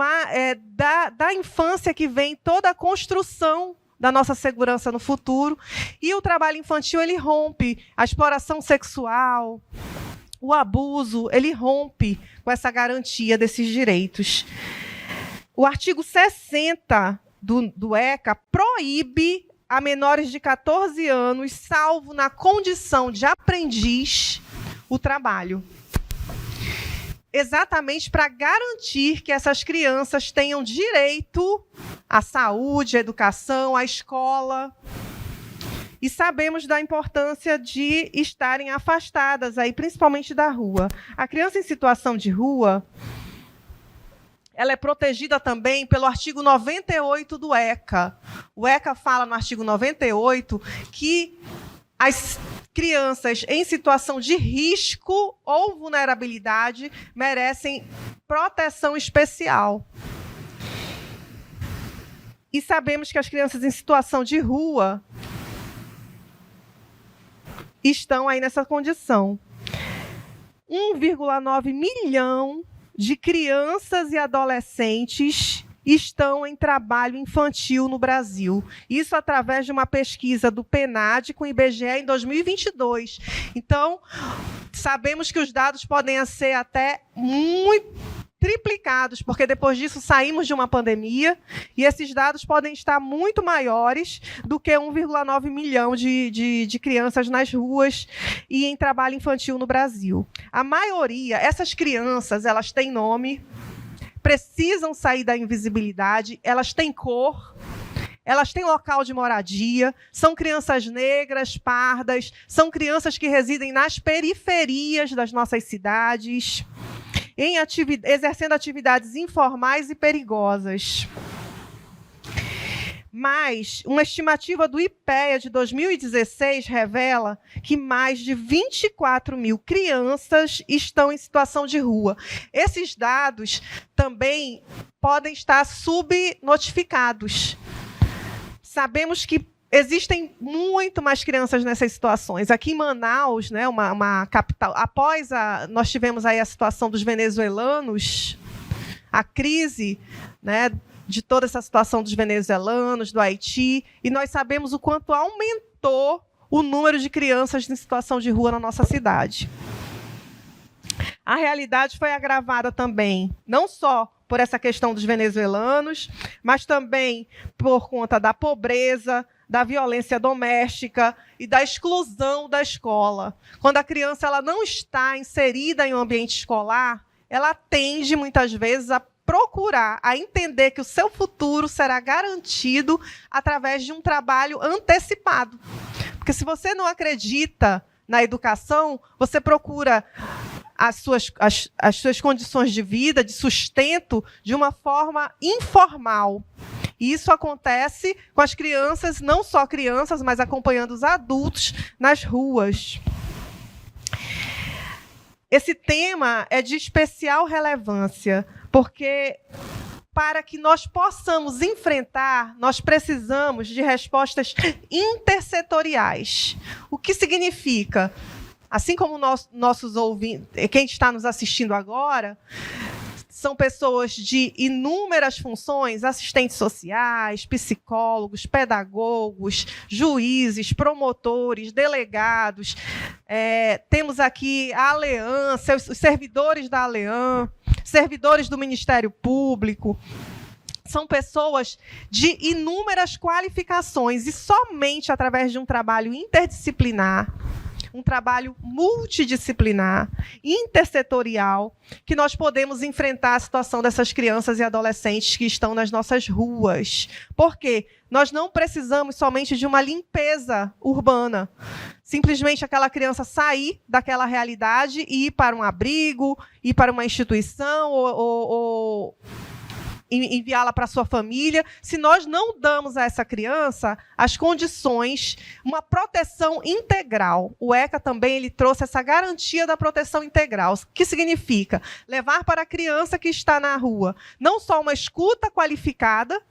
da infância que vem toda a construção da nossa segurança no futuro. E o trabalho infantil ele rompe a exploração sexual, o abuso, ele rompe com essa garantia desses direitos. O artigo 60 do ECA proíbe a menores de 14 anos, salvo na condição de aprendiz, o trabalho. Exatamente para garantir que essas crianças tenham direito à saúde, à educação, à escola. E sabemos da importância de estarem afastadas, aí, principalmente da rua. A criança em situação de rua, ela é protegida também pelo artigo 98 do ECA. O ECA fala no artigo 98 que as crianças em situação de risco ou vulnerabilidade merecem proteção especial. E sabemos que as crianças em situação de rua estão aí nessa condição. 1,9 milhão de crianças e adolescentes estão em trabalho infantil no Brasil. Isso através de uma pesquisa do PNAD com o IBGE em 2022. Então, sabemos que os dados podem ser até triplicados, porque depois disso saímos de uma pandemia e esses dados podem estar muito maiores do que 1,9 milhão de crianças nas ruas e em trabalho infantil no Brasil. A maioria, essas crianças, elas têm nome, precisam sair da invisibilidade, elas têm cor, elas têm local de moradia, são crianças negras, pardas, são crianças que residem nas periferias das nossas cidades, exercendo atividades informais e perigosas. Mas uma estimativa do IPEA de 2016 revela que mais de 24 mil crianças estão em situação de rua. Esses dados também podem estar subnotificados. Sabemos que existem muito mais crianças nessas situações. Aqui em Manaus, né, uma capital, nós tivemos aí a situação dos venezuelanos, a crise, né, de toda essa situação dos venezuelanos, do Haiti, e nós sabemos o quanto aumentou o número de crianças em situação de rua na nossa cidade. A realidade foi agravada também, não só por essa questão dos venezuelanos, mas também por conta da pobreza, da violência doméstica e da exclusão da escola. Quando a criança ela não está inserida em um ambiente escolar, ela tende, muitas vezes, a procurar, a entender que o seu futuro será garantido através de um trabalho antecipado. Porque se você não acredita na educação, você procura as suas condições de vida, de sustento, de uma forma informal. E isso acontece com as crianças, não só crianças, mas acompanhando os adultos nas ruas. Esse tema é de especial relevância, porque para que nós possamos enfrentar, nós precisamos de respostas intersetoriais. O que significa? Assim como nossos ouvintes, quem está nos assistindo agora, são pessoas de inúmeras funções, assistentes sociais, psicólogos, pedagogos, juízes, promotores, delegados. Temos aqui a ALEAN, os servidores da ALEAN, servidores do Ministério Público. São pessoas de inúmeras qualificações e somente através de um trabalho interdisciplinar, um trabalho multidisciplinar, intersetorial, que nós podemos enfrentar a situação dessas crianças e adolescentes que estão nas nossas ruas. Por quê? Nós não precisamos somente de uma limpeza urbana. Simplesmente aquela criança sair daquela realidade e ir para um abrigo, ir para uma instituição ou enviá-la para a sua família, se nós não damos a essa criança as condições, uma proteção integral. O ECA também ele trouxe essa garantia da proteção integral. O que significa? Levar para a criança que está na rua não só uma escuta qualificada,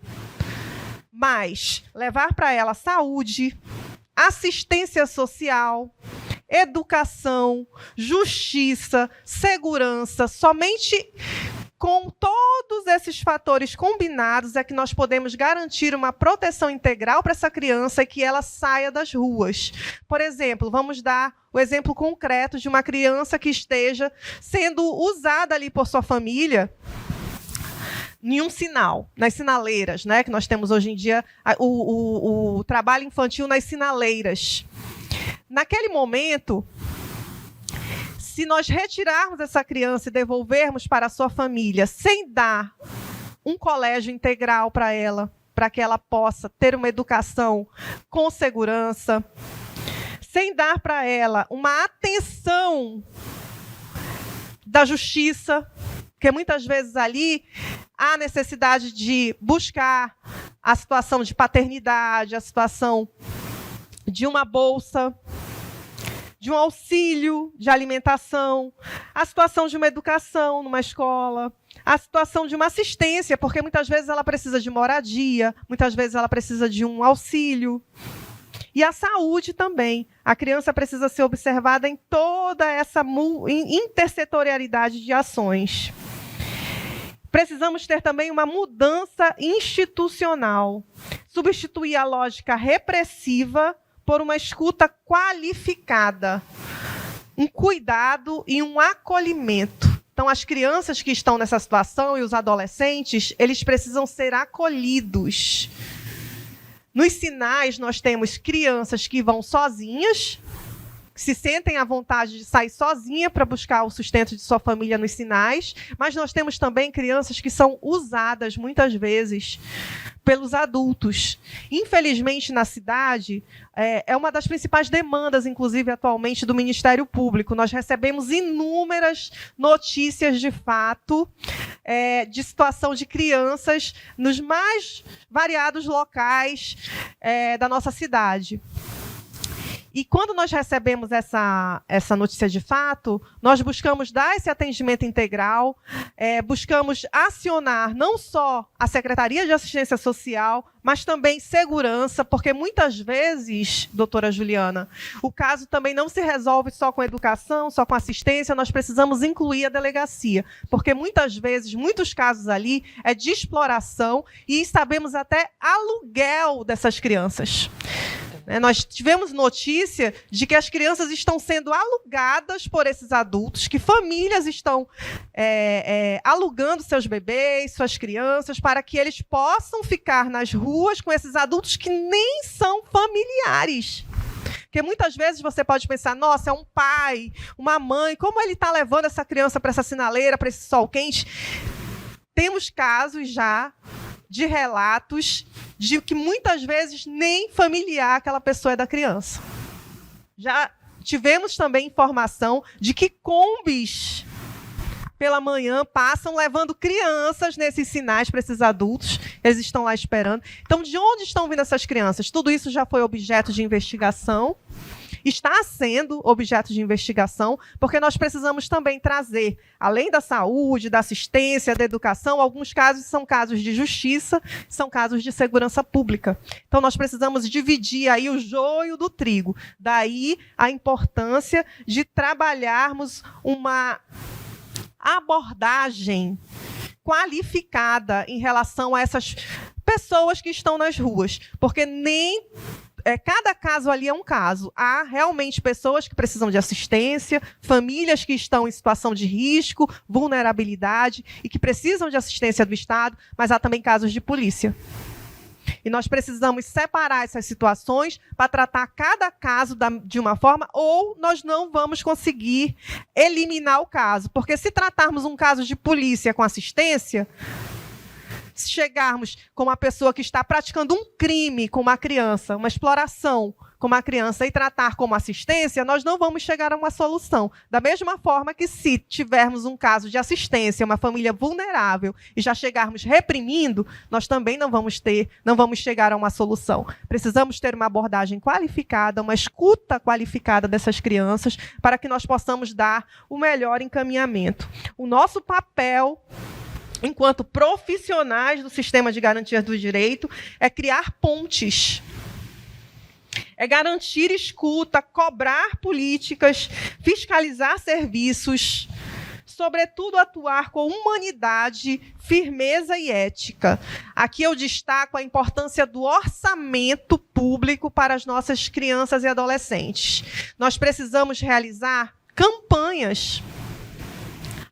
mas levar para ela saúde, assistência social, educação, justiça, segurança. Somente com todos esses fatores combinados é que nós podemos garantir uma proteção integral para essa criança e que ela saia das ruas. Por exemplo, vamos dar o exemplo concreto de uma criança que esteja sendo usada ali por sua família em um sinal, nas sinaleiras, né? Que nós temos hoje em dia o trabalho infantil nas sinaleiras. Naquele momento, se nós retirarmos essa criança e devolvermos para a sua família sem dar um colégio integral para ela, para que ela possa ter uma educação com segurança, sem dar para ela uma atenção da justiça, porque muitas vezes ali há necessidade de buscar a situação de paternidade, a situação de uma bolsa, de um auxílio de alimentação, a situação de uma educação numa escola, a situação de uma assistência, porque muitas vezes ela precisa de moradia, muitas vezes ela precisa de um auxílio. E a saúde também. A criança precisa ser observada em toda essa intersetorialidade de ações. Precisamos ter também uma mudança institucional, substituir a lógica repressiva por uma escuta qualificada, um cuidado e um acolhimento. Então, as crianças que estão nessa situação e os adolescentes, eles precisam ser acolhidos. Nos sinais, nós temos crianças que vão sozinhas, que se sentem à vontade de sair sozinha para buscar o sustento de sua família nos sinais, mas nós temos também crianças que são usadas, muitas vezes, pelos adultos. Infelizmente, na cidade, é uma das principais demandas, inclusive, atualmente, do Ministério Público. Nós recebemos inúmeras notícias de fato, de situação de crianças nos mais variados locais da nossa cidade. E quando nós recebemos essa notícia de fato, nós buscamos dar esse atendimento integral, buscamos acionar não só a Secretaria de Assistência Social, mas também segurança, porque muitas vezes, doutora Juliana, o caso também não se resolve só com educação, só com assistência, nós precisamos incluir a delegacia, porque muitas vezes, muitos casos ali, é de exploração e sabemos até aluguel dessas crianças. Nós tivemos notícia de que as crianças estão sendo alugadas por esses adultos, que famílias estão alugando seus bebês, suas crianças, para que eles possam ficar nas ruas com esses adultos que nem são familiares. Porque muitas vezes você pode pensar, nossa, é um pai, uma mãe, como ele está levando essa criança para essa sinaleira, para esse sol quente? Temos casos já de relatos de que muitas vezes nem familiar aquela pessoa é da criança. Já tivemos também informação de que combis pela manhã passam levando crianças nesses sinais para esses adultos, eles estão lá esperando. Então, de onde estão vindo essas crianças? Tudo isso já foi objeto de investigação, está sendo objeto de investigação, porque nós precisamos também trazer, além da saúde, da assistência, da educação, alguns casos são casos de justiça, são casos de segurança pública. Então, nós precisamos dividir aí o joio do trigo. Daí a importância de trabalharmos uma abordagem qualificada em relação a essas pessoas que estão nas ruas, porque nem cada caso ali é um caso. Há realmente pessoas que precisam de assistência, famílias que estão em situação de risco, vulnerabilidade e que precisam de assistência do Estado, mas há também casos de polícia. E nós precisamos separar essas situações para tratar cada caso de uma forma, ou nós não vamos conseguir eliminar o caso. Porque se tratarmos um caso de polícia com assistência, se chegarmos com uma pessoa que está praticando um crime com uma criança, uma exploração com uma criança e tratar como assistência, nós não vamos chegar a uma solução. Da mesma forma que se tivermos um caso de assistência, uma família vulnerável, e já chegarmos reprimindo, nós também não vamos chegar a uma solução. Precisamos ter uma abordagem qualificada, uma escuta qualificada dessas crianças, para que nós possamos dar o melhor encaminhamento. O nosso papel, enquanto profissionais do sistema de garantias do direito, é criar pontes, é garantir escuta, cobrar políticas, fiscalizar serviços, sobretudo atuar com humanidade, firmeza e ética. Aqui eu destaco a importância do orçamento público para as nossas crianças e adolescentes. Nós precisamos realizar campanhas,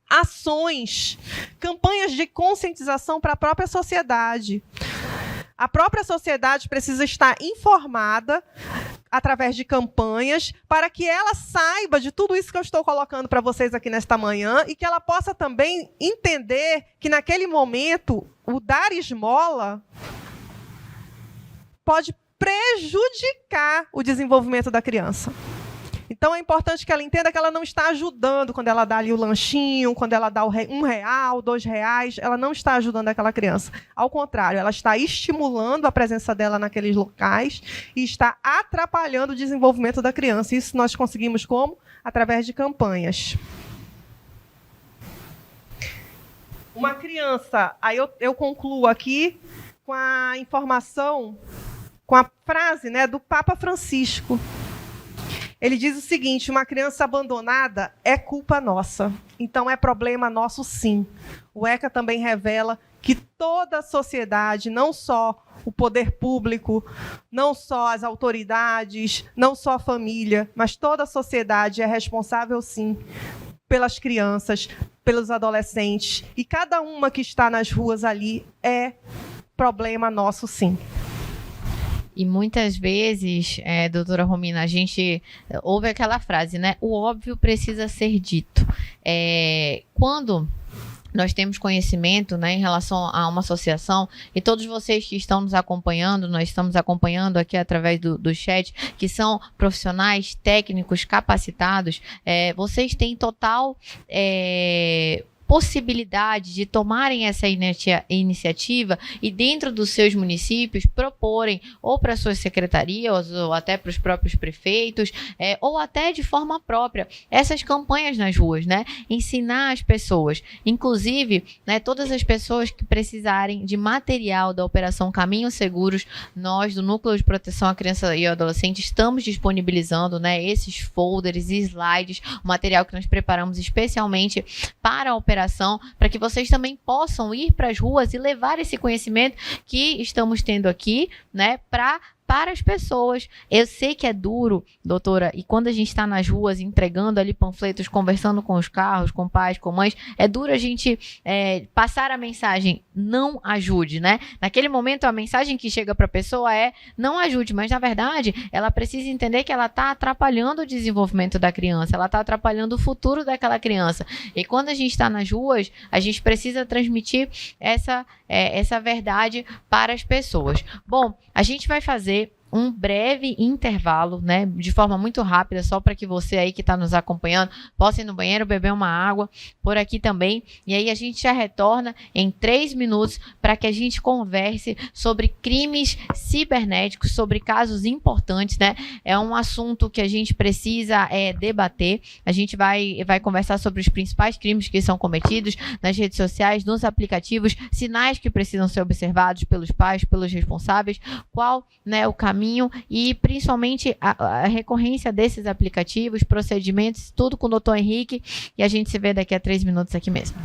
ações, campanhas de conscientização para a própria sociedade. A própria sociedade precisa estar informada através de campanhas para que ela saiba de tudo isso que eu estou colocando para vocês aqui nesta manhã e que ela possa também entender que, naquele momento, o dar esmola pode prejudicar o desenvolvimento da criança. Então, é importante que ela entenda que ela não está ajudando quando ela dá ali o lanchinho, quando ela dá R$1, R$2, ela não está ajudando aquela criança. Ao contrário, ela está estimulando a presença dela naqueles locais e está atrapalhando o desenvolvimento da criança. Isso nós conseguimos como? Através de campanhas. Uma criança, aí eu concluo aqui com a informação, com a frase, né, do Papa Francisco. Ele diz o seguinte: uma criança abandonada é culpa nossa. Então, é problema nosso, sim. O ECA também revela que toda a sociedade, não só o poder público, não só as autoridades, não só a família, mas toda a sociedade é responsável, sim, pelas crianças, pelos adolescentes. E cada uma que está nas ruas ali é problema nosso, sim. E muitas vezes, doutora Romina, a gente ouve aquela frase, né? O óbvio precisa ser dito. Quando nós temos conhecimento, né, em relação a uma associação, e todos vocês que estão nos acompanhando, nós estamos acompanhando aqui através do chat, que são profissionais técnicos capacitados, vocês têm total possibilidade de tomarem essa iniciativa e dentro dos seus municípios proporem ou para suas secretarias ou até para os próprios prefeitos ou até de forma própria essas campanhas nas ruas, né? Ensinar as pessoas, inclusive, né, todas as pessoas que precisarem de material da Operação Caminhos Seguros, nós do Núcleo de Proteção à Criança e ao Adolescente estamos disponibilizando, né, esses folders e slides, o material que nós preparamos especialmente para a operação, para que vocês também possam ir para as ruas e levar esse conhecimento que estamos tendo aqui, né, para as pessoas. Eu sei que é duro, doutora, e quando a gente está nas ruas entregando ali panfletos, conversando com os carros, com pais, com mães, é duro a gente passar a mensagem, não ajude, né? Naquele momento a mensagem que chega para a pessoa é não ajude, mas na verdade ela precisa entender que ela está atrapalhando o desenvolvimento da criança, ela está atrapalhando o futuro daquela criança. E quando a gente está nas ruas, a gente precisa transmitir essa verdade para as pessoas. Bom, a gente vai fazer um breve intervalo, né, de forma muito rápida, só para que você aí que está nos acompanhando possa ir no banheiro, beber uma água, por aqui também, e aí a gente já retorna em 3 minutos para que a gente converse sobre crimes cibernéticos, sobre casos importantes, né, é um assunto que a gente precisa debater, a gente vai conversar sobre os principais crimes que são cometidos nas redes sociais, nos aplicativos, sinais que precisam ser observados pelos pais, pelos responsáveis, qual, né, o caminho e principalmente a recorrência desses aplicativos, procedimentos, tudo com o Dr. Henrique, e a gente se vê daqui a 3 minutos aqui mesmo.